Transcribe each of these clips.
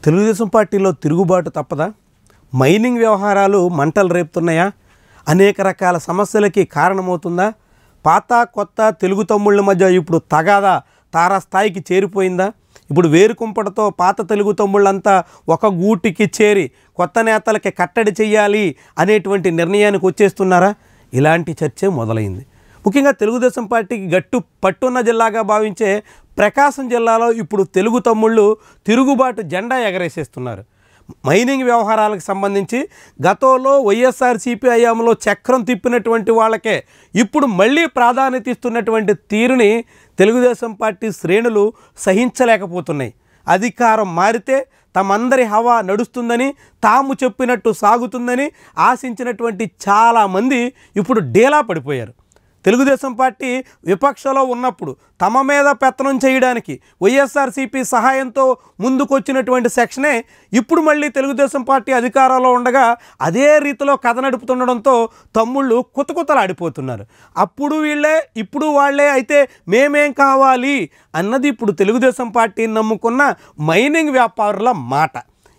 తెలుగుదేశం పార్టీలో తిరుగుబాటు తప్పదా? మైనింగ్ వ్యవహారాలు మంటలు రేపుతున్నాయా? అనేక రకాల సమస్యలకి కారణమవుతుందా? పాత కొత్త తెలుగు తమ్ముళ్ళ మధ్య ఇప్పుడు తగాదా తారాస్థాయికి చేరిపోయిందా? ఇప్పుడు వేరుకుంపటతో పాత తెలుగు తమ్ముళ్ళంతా ఒక గూటికి చేరి కొత్త నేతలకి కట్టడి చెయ్యాలి అనేటువంటి నిర్ణయానికి వచ్చేస్తున్నారా? ఇలాంటి చర్చే మొదలైంది. ముఖ్యంగా తెలుగుదేశం పార్టీకి గట్టు పట్టున్న జిల్లాగా భావించే ప్రకాశం జిల్లాలో ఇప్పుడు తెలుగు తమ్ముళ్ళు తిరుగుబాటు జెండా ఎగరేసేస్తున్నారు. మైనింగ్ వ్యవహారాలకు సంబంధించి గతంలో వైఎస్ఆర్సీపీ హయాంలో చక్రం తిప్పినటువంటి వాళ్ళకే ఇప్పుడు మళ్ళీ ప్రాధాన్యత ఇస్తున్నటువంటి తీరుని తెలుగుదేశం పార్టీ శ్రేణులు సహించలేకపోతున్నాయి. అధికారం మారితే తమందరి హవా నడుస్తుందని, తాము చెప్పినట్టు సాగుతుందని ఆశించినటువంటి చాలామంది ఇప్పుడు డేలా పడిపోయారు. తెలుగుదేశం పార్టీ విపక్షలో ఉన్నప్పుడు తమ మీద పెత్తనం చేయడానికి వైఎస్ఆర్సీపీ సహాయంతో ముందుకొచ్చినటువంటి సెక్షనే ఇప్పుడు మళ్ళీ తెలుగుదేశం పార్టీ అధికారంలో ఉండగా అదే రీతిలో కథ నడుపుతుండడంతో తమ్ముళ్ళు కుతకుతలాడిపోతున్నారు. అప్పుడు వీళ్ళే ఇప్పుడు వాళ్ళే అయితే మేమేం కావాలి అన్నది ఇప్పుడు తెలుగుదేశం పార్టీని నమ్ముకున్న మైనింగ్ వ్యాపారుల మాట.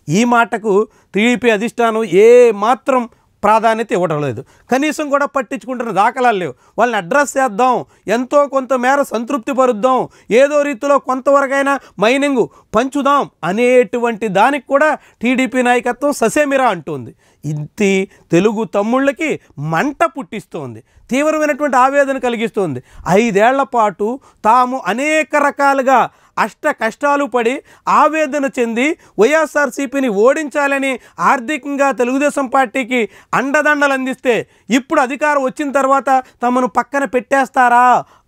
ఈ మాటకు టీడీపీ అధిష్టానం ఏ మాత్రం ప్రాధాన్యత ఇవ్వడం లేదు. కనీసం కూడా పట్టించుకుంటున్న దాఖలాలు లేవు. వాళ్ళని అడ్రస్ చేద్దాం, ఎంతో కొంత మేర సంతృప్తి పరుద్దాం, ఏదో రీతిలో కొంతవరకైనా మైనింగ్ పంచుదాం అనేటువంటి దానికి కూడా టీడీపీ నాయకత్వం ససేమిరా అంటుంది. ఇది తెలుగు తమ్ముళ్ళకి మంట పుట్టిస్తోంది, తీవ్రమైనటువంటి ఆవేదన కలిగిస్తోంది. 5 ఏళ్ల పాటు తాము అనేక రకాలుగా అష్ట కష్టాలు పడి ఆవేదన చెంది వైఎస్ఆర్సీపీని ఓడించాలని ఆర్థికంగా తెలుగుదేశం పార్టీకి అండదండలు అందిస్తే ఇప్పుడు అధికారం వచ్చిన తర్వాత తమను పక్కన పెట్టేస్తారా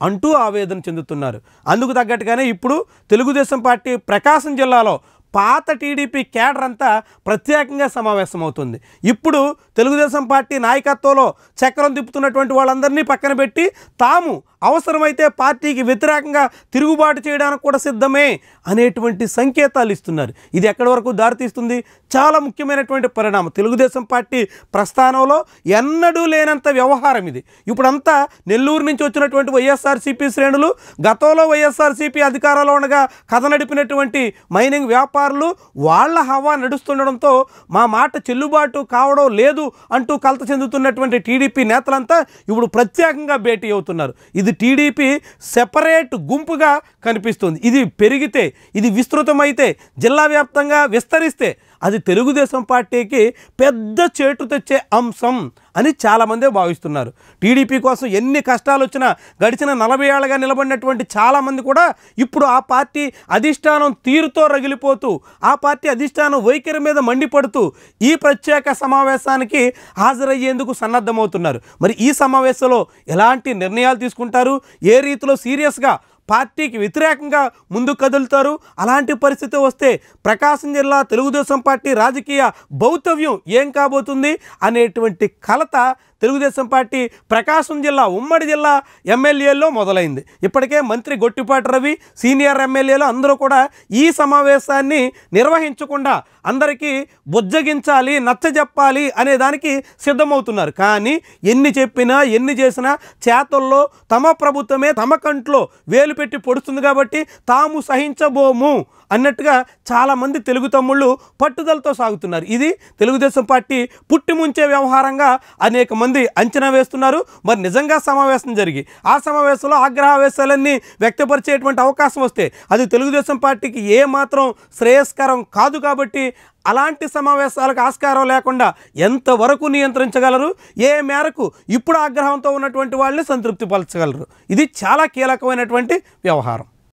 అంటూ ఆవేదన చెందుతున్నారు. అందుకు తగ్గట్టుగానే ఇప్పుడు తెలుగుదేశం పార్టీ ప్రకాశం జిల్లాలో పాత టీడీపీ కేడర్ అంతా ప్రత్యేకంగా సమావేశమవుతుంది. ఇప్పుడు తెలుగుదేశం పార్టీ నాయకత్వంలో చక్రం తిప్పుతున్నటువంటి వాళ్ళందరినీ పక్కన పెట్టి తాము అవసరమైతే పార్టీకి వ్యతిరేకంగా తిరుగుబాటు చేయడానికి కూడా సిద్ధమే అనేటువంటి సంకేతాలు ఇస్తున్నారు. ఇది ఎక్కడి వరకు దారితీస్తుంది? చాలా ముఖ్యమైనటువంటి పరిణామం. తెలుగుదేశం పార్టీ ప్రస్థానంలో ఎన్నడూ లేనంత వ్యవహారం ఇది. ఇప్పుడంతా నెల్లూరు నుంచి వచ్చినటువంటి వైఎస్ఆర్సీపీ శ్రేణులు, గతంలో వైఎస్ఆర్సీపీ అధికారంలో ఉండగా కథ నడిపినటువంటి మైనింగ్ వ్యాపారులు వాళ్ళ హవా నడుస్తుండడంతో మా మాట చెల్లుబాటు కావడం లేదు అంటూ కలత చెందుతున్నటువంటి టీడీపీ నేతలంతా ఇప్పుడు ప్రత్యేకంగా భేటీ అవుతున్నారు. ఇది టీడీపీ సెపరేట్ గుంపుగా కనిపిస్తుంది. ఇది పెరిగితే, ఇది విస్తృతమైతే, జిల్లా వ్యాప్తంగా విస్తరిస్తే అది తెలుగుదేశం పార్టీకి పెద్ద చేటు తెచ్చే అంశం అని చాలామందే భావిస్తున్నారు. టీడీపీ కోసం ఎన్ని కష్టాలు వచ్చినా గడిచిన 40 ఏళ్ళగా నిలబడినటువంటి చాలామంది కూడా ఇప్పుడు ఆ పార్టీ అధిష్టానం తీరుతో రగిలిపోతూ, ఆ పార్టీ అధిష్టానం వైఖరి మీద మండిపడుతూ ఈ ప్రత్యేక సమావేశానికి హాజరయ్యేందుకు సన్నద్ధమవుతున్నారు. మరి ఈ సమావేశంలో ఎలాంటి నిర్ణయాలు తీసుకుంటారు? ఏ రీతిలో సీరియస్గా పార్టీకి వ్యతిరేకంగా ముందుకు కదులుతారు? అలాంటి పరిస్థితి వస్తే ప్రకాశం జిల్లా తెలుగుదేశం పార్టీ రాజకీయ భౌతవ్యం ఏం కాబోతుంది అనేటువంటి కలత తెలుగుదేశం పార్టీ ప్రకాశం జిల్లా ఉమ్మడి జిల్లా ఎమ్మెల్యేల్లో మొదలైంది. ఇప్పటికే మంత్రి గొట్టిపాటి రవి, సీనియర్ ఎమ్మెల్యేలు అందరూ కూడా ఈ సమావేశాన్ని నిర్వహించకుండా అందరికీ బుజ్జగించాలి, నచ్చజెప్పాలి అనే దానికి సిద్ధమవుతున్నారు. కానీ ఎన్ని చెప్పినా ఎన్ని చేసినా చేతల్లో తమ ప్రభుత్వమే తమ కంట్లో వేలు పెట్టి పొడుస్తుంది కాబట్టి తాము సహించబోము అన్నట్టుగా చాలామంది తెలుగు తమ్ముళ్ళు పట్టుదలతో సాగుతున్నారు. ఇది తెలుగుదేశం పార్టీ పుట్టిముంచే వ్యవహారంగా అనేక మంది అంచనా వేస్తున్నారు. మరి నిజంగా సమావేశం జరిగి ఆ సమావేశంలో ఆగ్రహావేశాలన్నీ వ్యక్తపరిచేటువంటి అవకాశం వస్తే అది తెలుగుదేశం పార్టీకి ఏమాత్రం శ్రేయస్కరం కాదు. కాబట్టి అలాంటి సమావేశాలకు ఆస్కారం లేకుండా ఎంతవరకు నియంత్రించగలరు, ఏ మేరకు ఇప్పుడు ఆగ్రహంతో ఉన్నటువంటి వాళ్ళని సంతృప్తిపరచగలరు? ఇది చాలా కీలకమైనటువంటి వ్యవహారం.